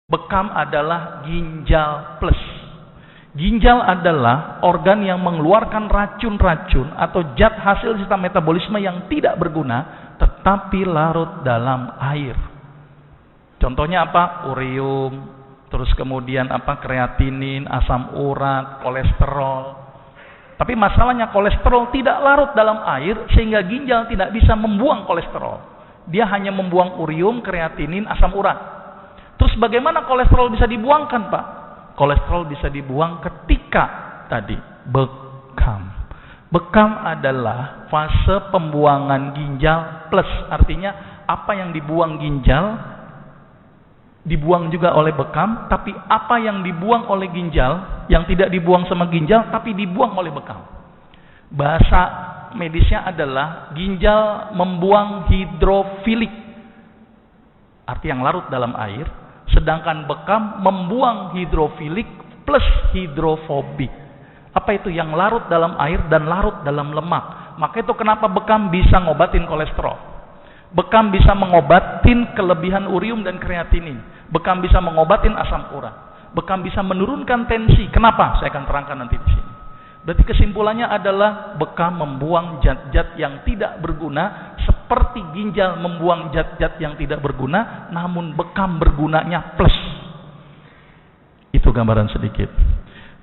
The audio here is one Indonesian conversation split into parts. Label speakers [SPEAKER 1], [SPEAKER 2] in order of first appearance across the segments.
[SPEAKER 1] Bekam adalah ginjal plus. Ginjal adalah organ yang mengeluarkan racun-racun atau zat hasil sistem metabolisme yang tidak berguna tetapi larut dalam air. Contohnya apa? Urium, terus kemudian kreatinin, asam urat, kolesterol. Tapi masalahnya kolesterol tidak larut dalam air sehingga ginjal tidak bisa membuang kolesterol. Dia hanya membuang urium, kreatinin, asam urat. Terus bagaimana kolesterol bisa dibuangkan, Pak? Kolesterol bisa dibuang ketika tadi bekam. Bekam adalah fase pembuangan ginjal plus. Artinya apa yang dibuang ginjal dibuang juga oleh bekam, tapi apa yang dibuang oleh ginjal yang tidak dibuang sama ginjal tapi dibuang oleh bekam. Bahasa medisnya adalah ginjal membuang hidrofilik, arti yang larut dalam air, sedangkan bekam membuang hidrofilik plus hidrofobik. Apa itu? Yang larut dalam air dan larut dalam lemak. Maka itu kenapa bekam bisa ngobatin kolesterol. Bekam bisa mengobatin kelebihan urium dan kreatinin. Bekam bisa mengobatin asam urat. Bekam bisa menurunkan tensi. Kenapa? Saya akan terangkan nanti di sini. Berarti kesimpulannya adalah bekam membuang zat-zat yang tidak berguna seperti ginjal membuang zat-zat yang tidak berguna, namun bekam bergunanya plus. Itu gambaran sedikit.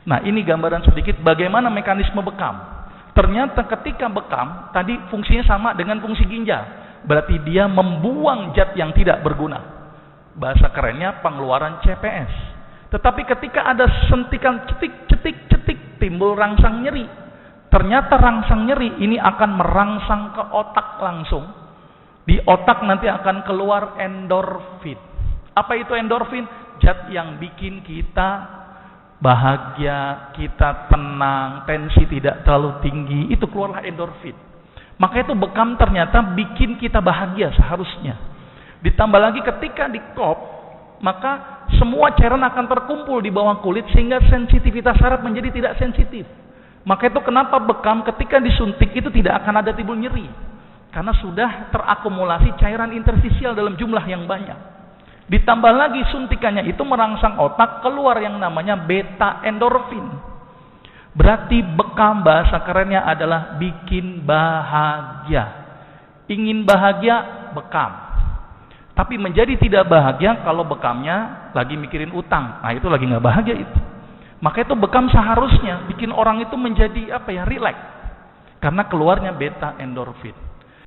[SPEAKER 1] Nah, ini gambaran sedikit bagaimana mekanisme bekam. Ternyata ketika bekam tadi fungsinya sama dengan fungsi ginjal. Berarti dia membuang zat yang tidak berguna. Bahasa kerennya pengeluaran CPS. Tetapi ketika ada sentikan cetik, timbul rangsang nyeri. Ternyata rangsang nyeri ini akan merangsang ke otak langsung. Di otak nanti akan keluar endorfin. Apa itu endorfin? Zat yang bikin kita bahagia, kita tenang, tensi tidak terlalu tinggi. Itu keluarlah endorfin. Maka itu bekam ternyata bikin kita bahagia seharusnya. Ditambah lagi ketika dikop, maka semua cairan akan terkumpul di bawah kulit sehingga sensitivitas saraf menjadi tidak sensitif. Maka itu kenapa bekam ketika disuntik itu tidak akan ada timbul nyeri. Karena sudah terakumulasi cairan interstisial dalam jumlah yang banyak. Ditambah lagi suntikannya itu merangsang otak, keluar yang namanya beta endorfin. Berarti bekam bahasa kerennya adalah bikin bahagia. Ingin bahagia, bekam. Tapi menjadi tidak bahagia kalau bekamnya lagi mikirin utang. Nah, itu lagi nggak bahagia itu. Maka itu bekam seharusnya bikin orang itu menjadi rileks. Karena keluarnya beta endorfin.